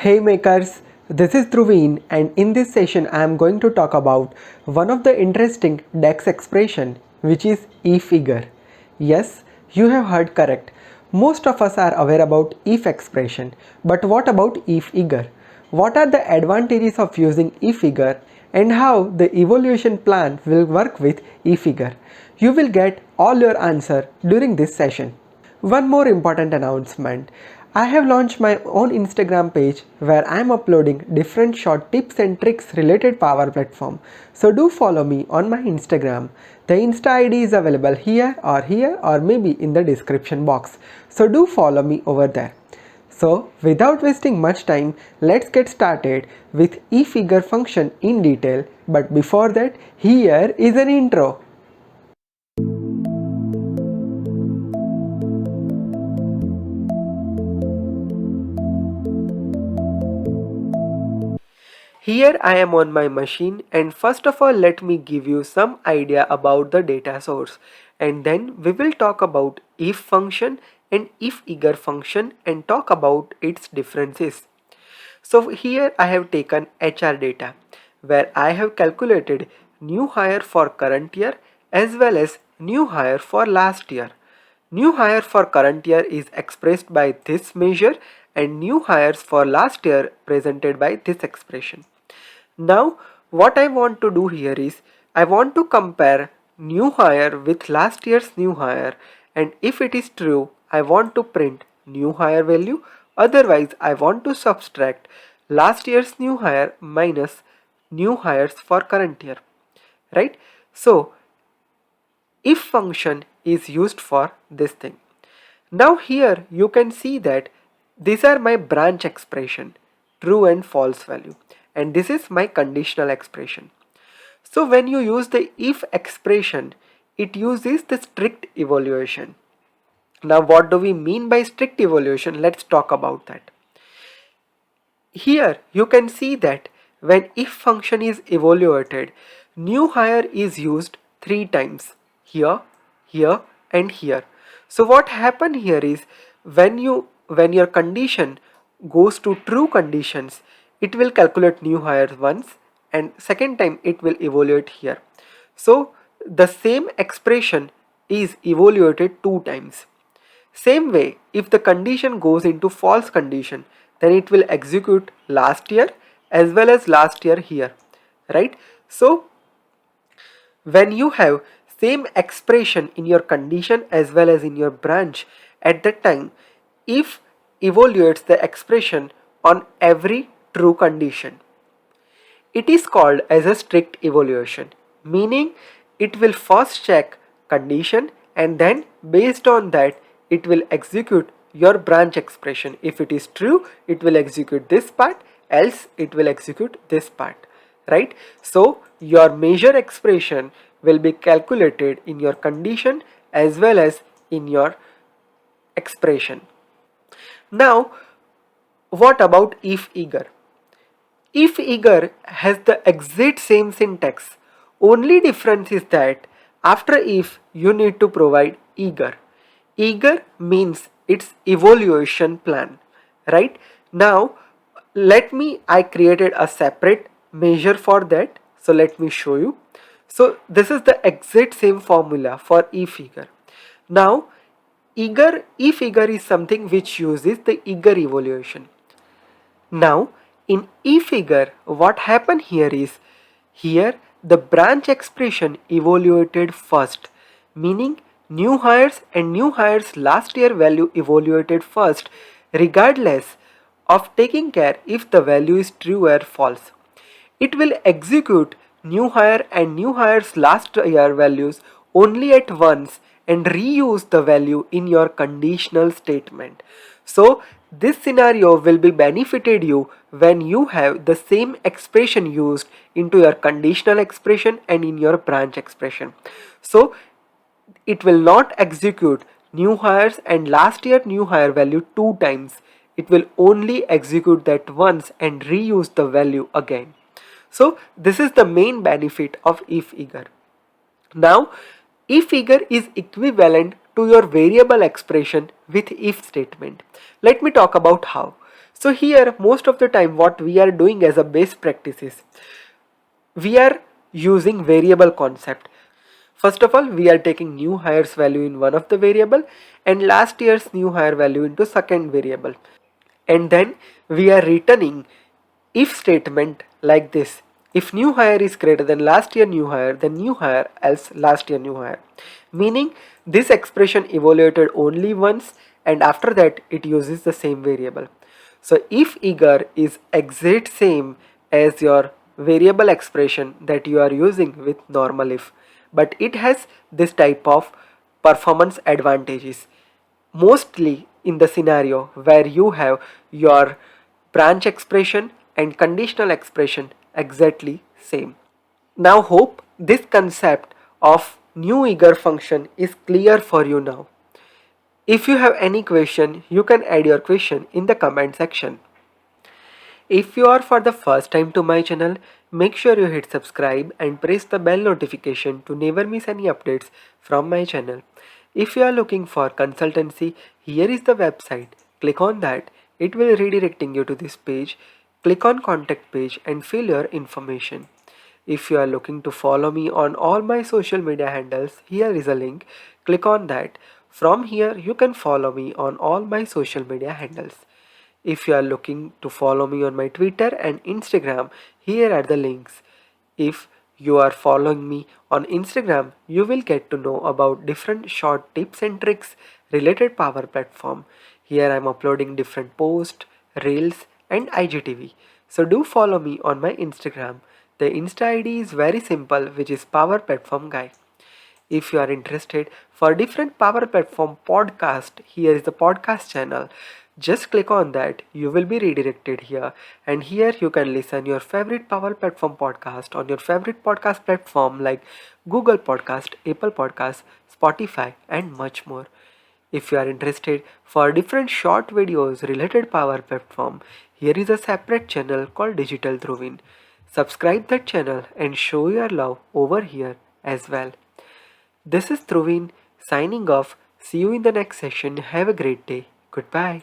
Hey makers, this is Dhruveen and in this session I am going to talk about one of the interesting DEX expression which is if-figure. Yes, you have heard correct. Most of us are aware about if expression, but what about if-figure? What are the advantages of using if-figure and how the evaluation plan will work with if-figure? You will get all your answer during this session. One more important announcement. I have launched my own Instagram page where I am uploading different short tips and tricks related Power Platform. So do follow me on my Instagram. The Insta ID is available here or maybe in the description box. So do follow me over there. So without wasting much time, let's get started with if-figure function in detail. But before that, here is an intro. Here I am on my machine, and first of all let me give you some idea about the data source, and then we will talk about if function and if-figure function and talk about its differences. So here I have taken HR data where I have calculated new hire for current year as well as new hire for last year. New hire for current year is expressed by this measure and new hires for last year presented by this expression. Now what I want to do here is I want to compare new hire with last year's new hire, and if it is true I want to print new hire value, otherwise I want to subtract last year's new hire minus new hires for current year, right? So if function is used for this thing. Now here you can see that these are my branch expression, true and false value, and this is my conditional expression. So when you use the if expression, it uses the strict evaluation. Now what do we mean by strict evaluation? Let's talk about that. Here you can see that when if function is evaluated, new hire is used 3 times, here, here and here. So what happen here is when your condition goes to true conditions, it will calculate new hire once and second time it will evaluate here. So the same expression is evaluated 2 times. Same way, if the condition goes into false condition, then it will execute last year as well as last year here, right? So when you have same expression in your condition as well as in your branch, at that time if evaluates the expression on every true condition. It is called as a strict evaluation, meaning it will first check condition and then based on that it will execute your branch expression. If it is true, it will execute this part, else it will execute this part, right? So your measure expression will be calculated in your condition as well as in your expression. Now what about if-figure? If-figure has the exact same syntax. Only difference is that after if you need to provide figure. Figure means its evaluation plan, right? Now I created a separate measure for that. So let me show you. So this is the exact same formula for if-figure. Now if-figure is something which uses the figure evaluation. Now in if-figure what happened here is, here the branch expression evaluated first, meaning new hires and new hires last year value evaluated first regardless of taking care if the value is true or false. It will execute new hire and new hires last year values only at once and reuse the value in your conditional statement. So this scenario will be benefited you when you have the same expression used into your conditional expression and in your branch expression. So it will not execute new hires and last year new hire value 2 times. It will only execute that once and reuse the value again. So this is the main benefit of if-figure. Now if-figure is equivalent to your variable expression with if statement. Let me talk about how. So here most of the time what we are doing as a base practice is we are using variable concept. First of all, we are taking new hire's value in one of the variable and last year's new hire value into second variable. And then we are returning if statement like this. If new hire is greater than last year new hire, then new hire else last year new hire. Meaning this expression evaluated only once and after that it uses the same variable. So if eager is exact same as your variable expression that you are using with normal if, but it has this type of performance advantages mostly in the scenario where you have your branch expression and conditional expression exactly same. Now hope this concept of new eager function is clear for you now. If you have any question, you can add your question in the comment section. If you are for the first time to my channel, make sure you hit subscribe and press the bell notification to never miss any updates from my channel. If you are looking for consultancy, here is the website. Click on that. It will redirecting you to this page. Click on contact page and fill your information. If you are looking to follow me on all my social media handles, here is a link. Click on that. From here, you can follow me on all my social media handles. If you are looking to follow me on my Twitter and Instagram, here are the links. If you are following me on Instagram, you will get to know about different short tips and tricks related Power Platform. Here I am uploading different posts, reels and IGTV. So do follow me on my Instagram. The Insta ID is very simple, which is Power Platform Guy. If you are interested for different Power Platform podcast, here is the podcast channel. Just click on that, you will be redirected here, and here you can listen your favorite Power Platform podcast on your favorite podcast platform like Google Podcast, Apple Podcast, Spotify and much more. If you are interested for different short videos related Power Platform, here is a separate channel called Digital Dhruvin. Subscribe that channel and show your love over here as well. This is Dhruvin signing off. See you in the next session. Have a great day. Goodbye.